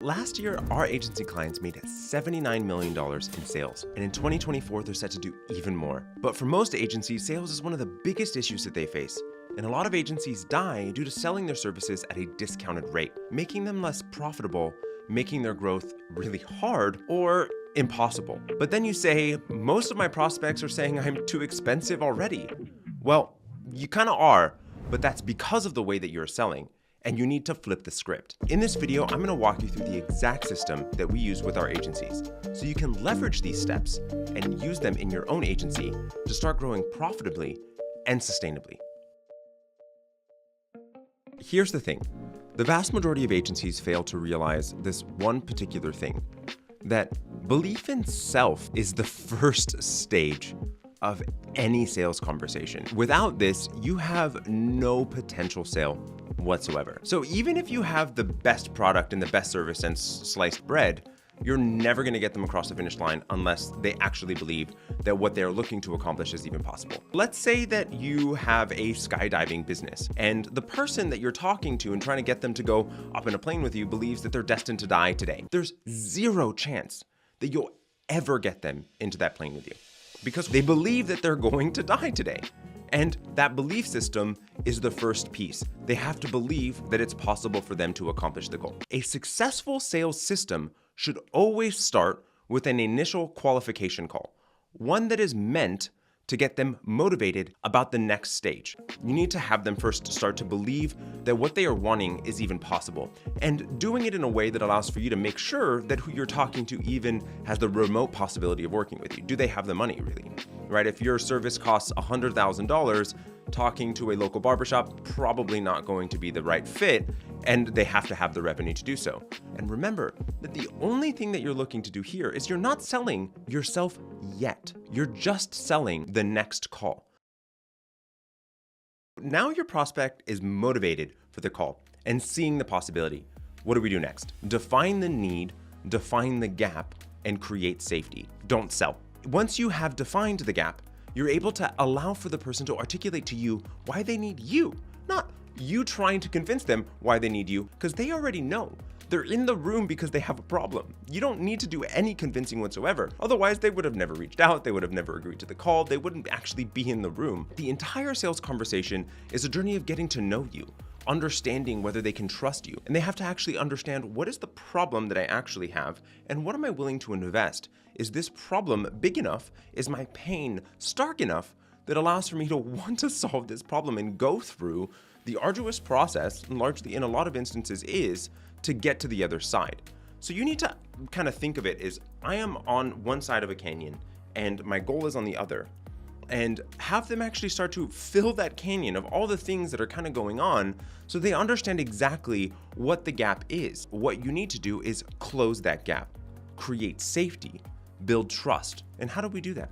Last year, our agency clients made $79 million in sales, and in 2024, they're set to do even more. But for most agencies, sales is one of the biggest issues that they face, and a lot of agencies die due to selling their services at a discounted rate, making them less profitable, making their growth really hard or impossible. But then you say, most of my prospects are saying I'm too expensive already. Well, you kind of are, but that's because of the way that you're selling. And you need to flip the script. In this video, I'm gonna walk you through the exact system that we use with our agencies, so you can leverage these steps and use them in your own agency to start growing profitably and sustainably. Here's the thing. The vast majority of agencies fail to realize this one particular thing, that belief in self is the first stage of any sales conversation. Without this, you have no potential sale whatsoever. So even if you have the best product and the best service and sliced bread, you're never going to get them across the finish line unless they actually believe that what they're looking to accomplish is even possible. Let's say that you have a skydiving business and the person that you're talking to and trying to get them to go up in a plane with you believes that they're destined to die today. There's zero chance that you'll ever get them into that plane with you because they believe that they're going to die today. And that belief system is the first piece. They have to believe that it's possible for them to accomplish the goal. A successful sales system should always start with an initial qualification call, one that is meant to get them motivated about the next stage. You need to have them first start to believe that what they are wanting is even possible, and doing it in a way that allows for you to make sure that who you're talking to even has the remote possibility of working with you. Do they have the money really? Right? If your service costs $100,000, talking to a local barbershop, probably not going to be the right fit, and they have to have the revenue to do so. And remember that the only thing that you're looking to do here is you're not selling yourself yet. You're just selling the next call. Now your prospect is motivated for the call and seeing the possibility. What do we do next? Define the need, define the gap, and create safety. Don't sell. Once you have defined the gap, you're able to allow for the person to articulate to you why they need you, not you trying to convince them why they need you, because they already know. They're in the room because they have a problem. You don't need to do any convincing whatsoever. Otherwise, they would have never reached out. They would have never agreed to the call. They wouldn't actually be in the room. The entire sales conversation is a journey of getting to know you, understanding whether they can trust you. And they have to actually understand, what is the problem that I actually have? And what am I willing to invest? Is this problem big enough? Is my pain stark enough that allows for me to want to solve this problem and go through the arduous process, and largely in a lot of instances is, to get to the other side. So you need to kind of think of it as, I am on one side of a canyon and my goal is on the other. And have them actually start to fill that canyon of all the things that are kind of going on so they understand exactly what the gap is. What you need to do is close that gap, create safety, build trust. And how do we do that?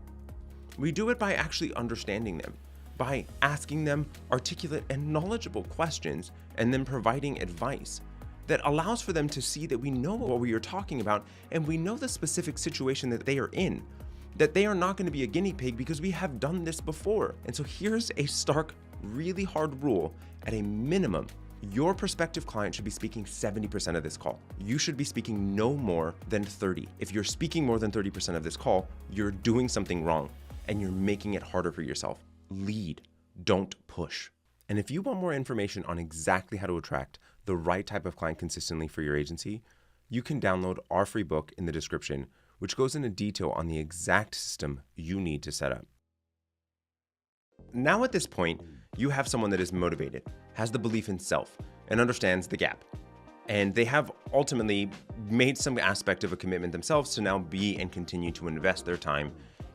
We do it by actually understanding them, by asking them articulate and knowledgeable questions and then providing advice that allows for them to see that we know what we are talking about and we know the specific situation that they are in, that they are not going to be a guinea pig because we have done this before. And so here's a stark, really hard rule. At a minimum, your prospective client should be speaking 70% of this call. You should be speaking no more than 30. If you're speaking more than 30% of this call, you're doing something wrong and you're making it harder for yourself. Lead, don't push. And if you want more information on exactly how to attract the right type of client consistently for your agency, you can download our free book in the description, which goes into detail on the exact system you need to set up. Now at this point, you have someone that is motivated, has the belief in self, and understands the gap. And they have ultimately made some aspect of a commitment themselves to now be and continue to invest their time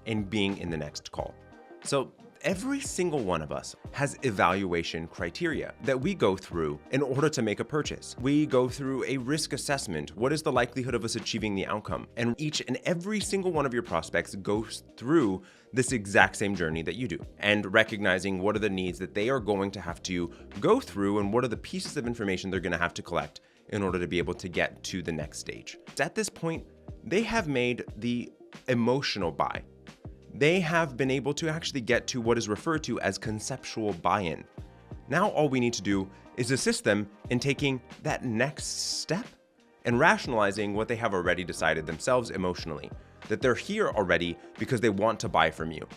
in being in the next call. So every single one of us has evaluation criteria that we go through in order to make a purchase. We go through a risk assessment. What is the likelihood of us achieving the outcome? And each and every single one of your prospects goes through this exact same journey that you do, and recognizing what are the needs that they are going to have to go through and what are the pieces of information they're going to have to collect in order to be able to get to the next stage. At this point, they have made the emotional buy. They have been able to actually get to what is referred to as conceptual buy-in. Now all we need to do is assist them in taking that next step and rationalizing what they have already decided themselves emotionally, that they're here already because they want to buy from you.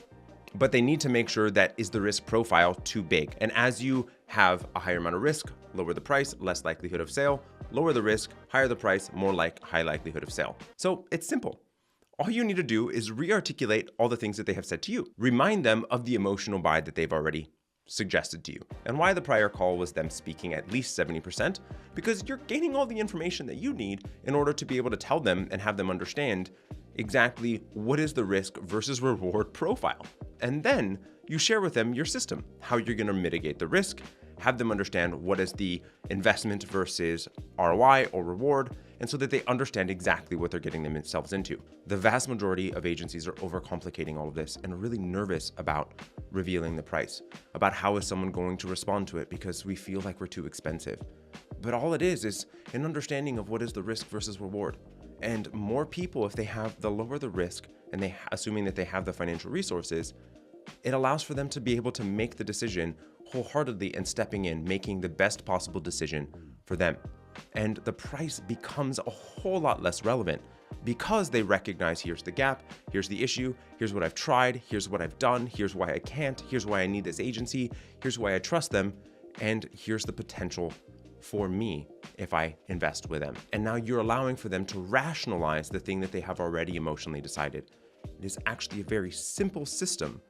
But they need to make sure that is the risk profile too big. And as you have a higher amount of risk, lower the price, less likelihood of sale, lower the risk, higher the price, more like high likelihood of sale. So it's simple. All you need to do is re-articulate all the things that they have said to you. Remind them of the emotional buy that they've already suggested to you, and why the prior call was them speaking at least 70%, because you're gaining all the information that you need in order to be able to tell them and have them understand exactly what is the risk versus reward profile. And then you share with them your system, how you're going to mitigate the risk, have them understand what is the investment versus ROI or reward, and so that they understand exactly what they're getting themselves into. The vast majority of agencies are overcomplicating all of this and are really nervous about revealing the price, about how is someone going to respond to it because we feel like we're too expensive. But all it is an understanding of what is the risk versus reward. And more people, if they have the lower the risk and assuming that they have the financial resources, it allows for them to be able to make the decision wholeheartedly and stepping in, making the best possible decision for them. And the price becomes a whole lot less relevant because they recognize here's the gap, here's the issue, here's what I've tried, here's what I've done, here's why I can't, here's why I need this agency, here's why I trust them, and here's the potential for me if I invest with them. And now you're allowing for them to rationalize the thing that they have already emotionally decided. It is actually a very simple system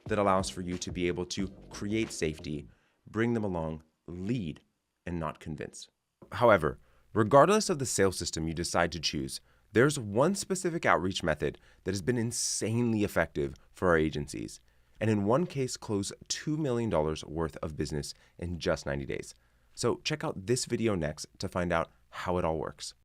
that allows for you to be able to create safety, bring them along, lead, and not convince. However, regardless of the sales system you decide to choose, there's one specific outreach method that has been insanely effective for our agencies, and in one case closed $2 million worth of business in just 90 days. So check out this video next to find out how it all works.